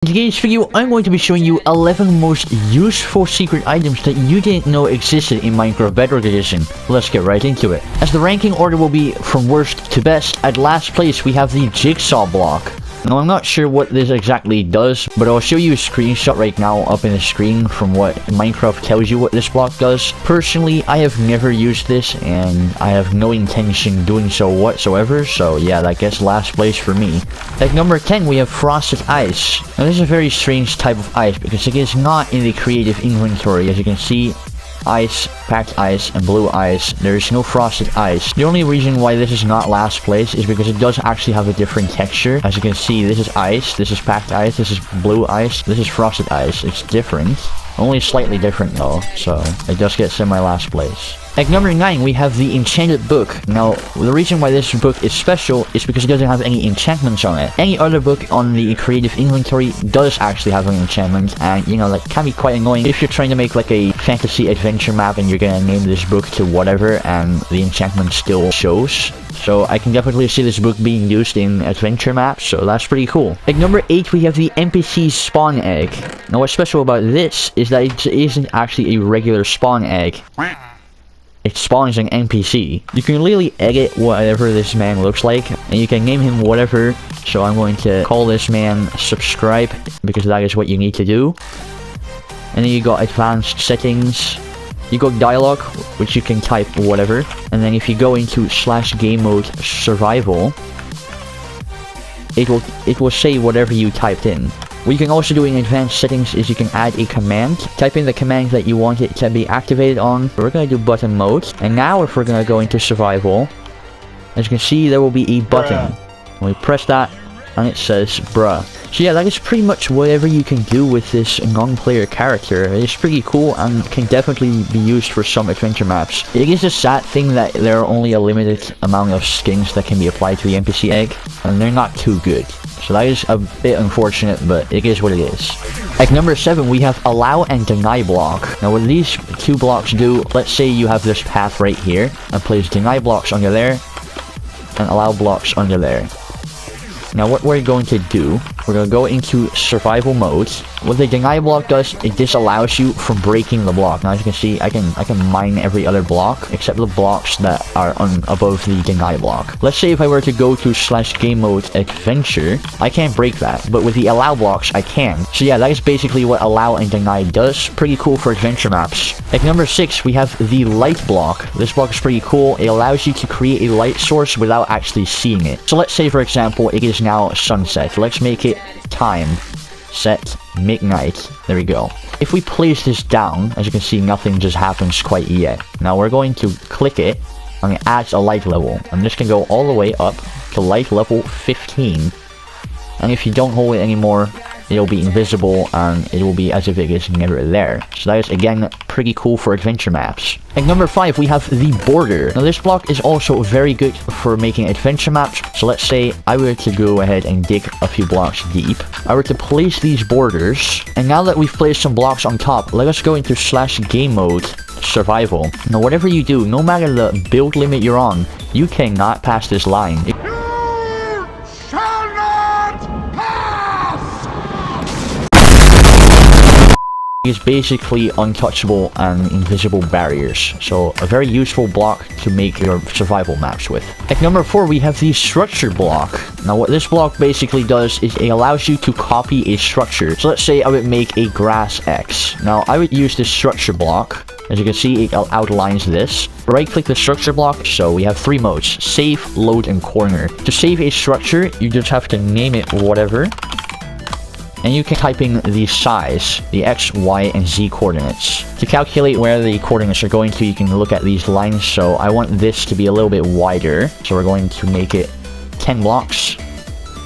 today's video, I'm going to be showing you 11 most useful secret items that you didn't know existed in Minecraft Bedrock Edition. Let's get right into it. As the ranking order will be from worst to best, at last place we have the Jigsaw block. Now, I'm not sure what this exactly does, but I'll show you a screenshot right now up in the screen from what Minecraft tells you what this block does. Personally, I have never used this, and I have no intention doing so whatsoever, so yeah, that gets last place for me. At number 10, we have Frosted Ice. Now, this is a very strange type of ice, because it is not in the creative inventory. As you can see, ice, packed ice, and blue ice. There is no frosted ice. The only reason why this is not last place is because it does actually have a different texture. As you can see, this is ice, this is packed ice, this is blue ice, this is frosted ice. It's different. Only slightly different though, so it does get semi-last place. At number 9, we have the Enchanted Book. Now, the reason why this book is special is because it doesn't have any enchantments on it. Any other book on the creative inventory does actually have an enchantment, and you know, that can be quite annoying if you're trying to make like a fantasy adventure map and you're gonna name this book to whatever and the enchantment still shows. So I can definitely see this book being used in adventure maps, so that's pretty cool. At number 8, we have the NPC Spawn Egg. Now, what's special about this is that it isn't actually a regular spawn egg. It spawns an NPC. You can literally edit whatever this man looks like, and you can name him whatever. So I'm going to call this man Subscribe, because that is what you need to do. And then you got advanced settings. You got dialogue, which you can type whatever. And then if you go into /game mode survival, it will say whatever you typed in. What you can also do in advanced settings is you can add a command. Type in the command that you want it to be activated on. We're going to do button mode. And now if we're going to go into survival, as you can see, there will be a button. We press that and it says bruh. So yeah, that is pretty much whatever you can do with this non-player character. It's pretty cool and can definitely be used for some adventure maps. It is a sad thing that there are only a limited amount of skins that can be applied to the NPC egg, and they're not too good. So that is a bit unfortunate, but it is what it is. At number 7, we have Allow and Deny block. Now what these two blocks do, let's say you have this path right here, and place Deny blocks under there, and Allow blocks under there. Now what we're going to do, we're going to go into survival mode. What the deny block does, it disallows you from breaking the block. Now as you can see, I can mine every other block except the blocks that are above the deny block. Let's say if I were to go to /game mode adventure, I can't break that, but with the allow blocks I can. So yeah, that is basically what allow and deny does. Pretty cool for adventure maps. At number 6, we have the light block. This block is pretty cool. It allows you to create a light source without actually seeing it. So let's say for example, it is now sunset. Let's make it time set midnight. There we go. If we place this down, as you can see, nothing just happens quite yet. Now we're going to click it and it adds a light level, and this can go all the way up to light level 15, and if you don't hold it anymore, it'll be invisible and it will be as if it is never there. So that is again pretty cool for adventure maps. At number 5, we have the border. Now this block is also very good for making adventure maps. So let's say I were to go ahead and dig a few blocks deep. I were to place these borders, and now that we've placed some blocks on top, let us go into /game mode survival. Now whatever you do, no matter the build limit you're on, you cannot pass this line. Is basically untouchable and invisible barriers, so a very useful block to make your survival maps with. At number 4, we have the structure block. Now what this block basically does is it allows you to copy a structure. So let's say I would make a grass X. Now I would use this structure block. As you can see, it outlines this. Right click the structure block. So we have 3 modes: save, load, and corner. To save a structure, you just have to name it whatever, and you can type in the size, the X, Y, and Z coordinates. To calculate where the coordinates are going to, you can look at these lines. So I want this to be a little bit wider, so we're going to make it 10 blocks.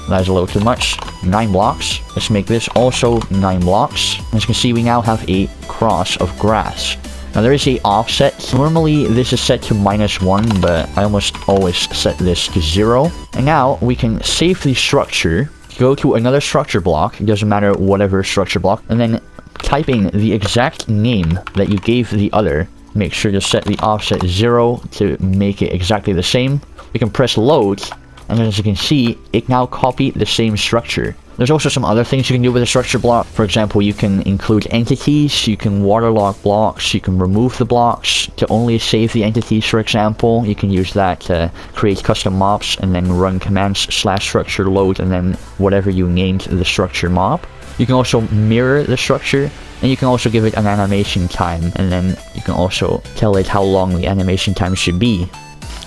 That is a little too much. 9 blocks. Let's make this also 9 blocks. As you can see, we now have a cross of grass. Now there is a offset. Normally this is set to -1, but I almost always set this to 0. And now we can save the structure. Go to another structure block, it doesn't matter whatever structure block, and then type in the exact name that you gave the other. Make sure to set the offset 0 to make it exactly the same. We can press load, And as you can see, it now copied the same structure. There's also some other things you can do with a structure block. For example, you can include entities, you can waterlock blocks, you can remove the blocks to only save the entities, for example. You can use that to create custom mobs and then run commands /structure load and then whatever you named the structure mob. You can also mirror the structure, and you can also give it an animation time, and then you can also tell it how long the animation time should be.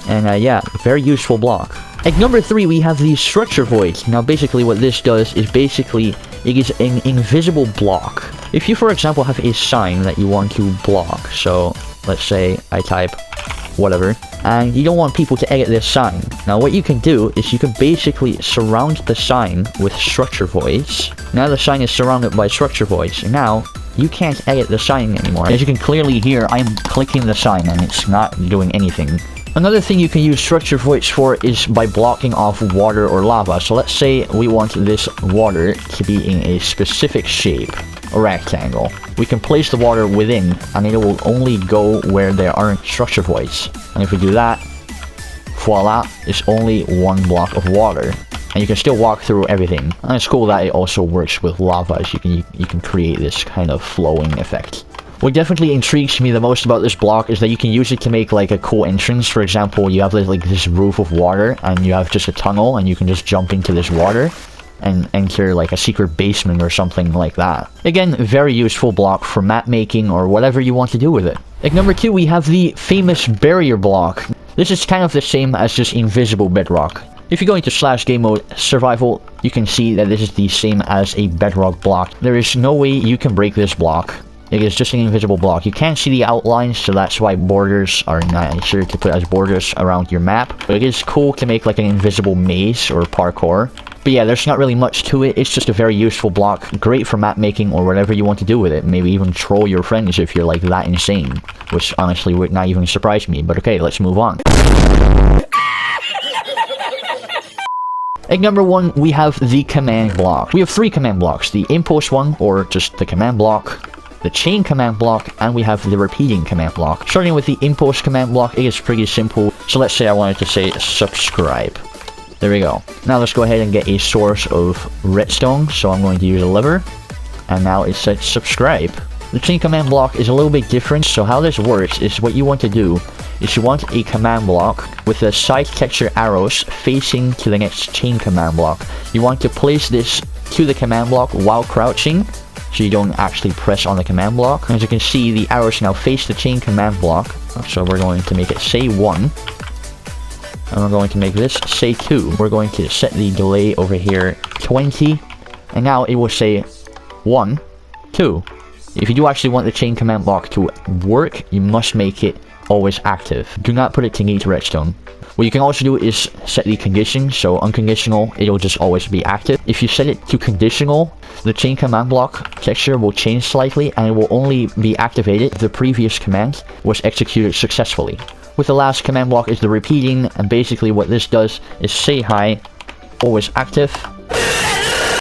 And yeah, very useful block. At number 3, we have the structure void. Now basically what this does is basically it is an invisible block. If you, for example, have a sign that you want to block, so let's say I type whatever, and you don't want people to edit this sign. Now what you can do is you can basically surround the sign with structure voids. Now the sign is surrounded by structure voids, and now you can't edit the sign anymore. As you can clearly hear, I'm clicking the sign and it's not doing anything. Another thing you can use structure voids for is by blocking off water or lava. So let's say we want this water to be in a specific shape, a rectangle. We can place the water within and it will only go where there aren't structure voids. And if we do that, voila, it's only one block of water. And you can still walk through everything. And it's cool that it also works with lava, as you can create this kind of flowing effect. What definitely intrigues me the most about this block is that you can use it to make like a cool entrance. For example, you have like this roof of water and you have just a tunnel and you can just jump into this water and enter like a secret basement or something like that. Again, very useful block for map making or whatever you want to do with it. At number 2, we have the famous barrier block. This is kind of the same as just invisible bedrock. If you go into /game mode survival, you can see that this is the same as a bedrock block. There is no way you can break this block. It is just an invisible block. You can't see the outlines, so that's why borders are nicer to put as borders around your map. But it is cool to make like an invisible maze or parkour. But yeah, there's not really much to it. It's just a very useful block. Great for map making or whatever you want to do with it. Maybe even troll your friends if you're like that insane. Which honestly would not even surprise me. But okay, let's move on. At number 1, we have the command block. We have 3 command blocks. The impulse one, or just the command block, the chain command block, and we have the repeating command block. Starting with the impulse command block, it is pretty simple. So let's say I wanted to say subscribe. There we go. Now let's go ahead and get a source of redstone. So I'm going to use a lever, and now it says subscribe. The chain command block is a little bit different. So how this works is what you want to do is you want a command block with the side texture arrows facing to the next chain command block. You want to place this to the command block while crouching, so you don't actually press on the command block. As you can see, the arrows now face the chain command block. So we're going to make it say 1. And we're going to make this say 2. We're going to set the delay over here 20. And now it will say 1, 2. If you do actually want the chain command block to work, you must make it always active. Do not put it to need redstone. What you can also do is set the condition, so unconditional, it'll just always be active. If you set it to conditional, the chain command block texture will change slightly and it will only be activated if the previous command was executed successfully. With the last command block is the repeating, and basically what this does is say hi, always active.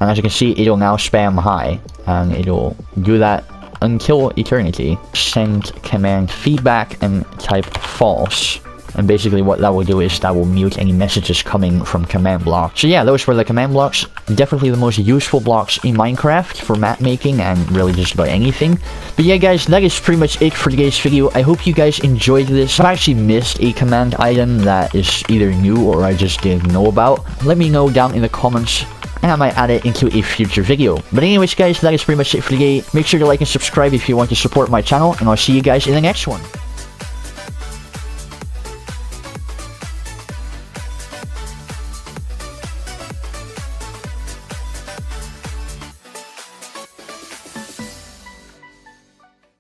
And as you can see, it'll now spam hi, and it'll do that until eternity. Send command feedback and type false. And basically what that will do is that will mute any messages coming from command block. So yeah, those were the command blocks. Definitely the most useful blocks in Minecraft for map making and really just about anything. But yeah guys, that is pretty much it for today's video. I hope you guys enjoyed this. I've actually missed a command item that is either new or I just didn't know about. Let me know down in the comments, and I might add it into a future video. But anyways guys, that is pretty much it for today. Make sure to like and subscribe if you want to support my channel, and I'll see you guys in the next one.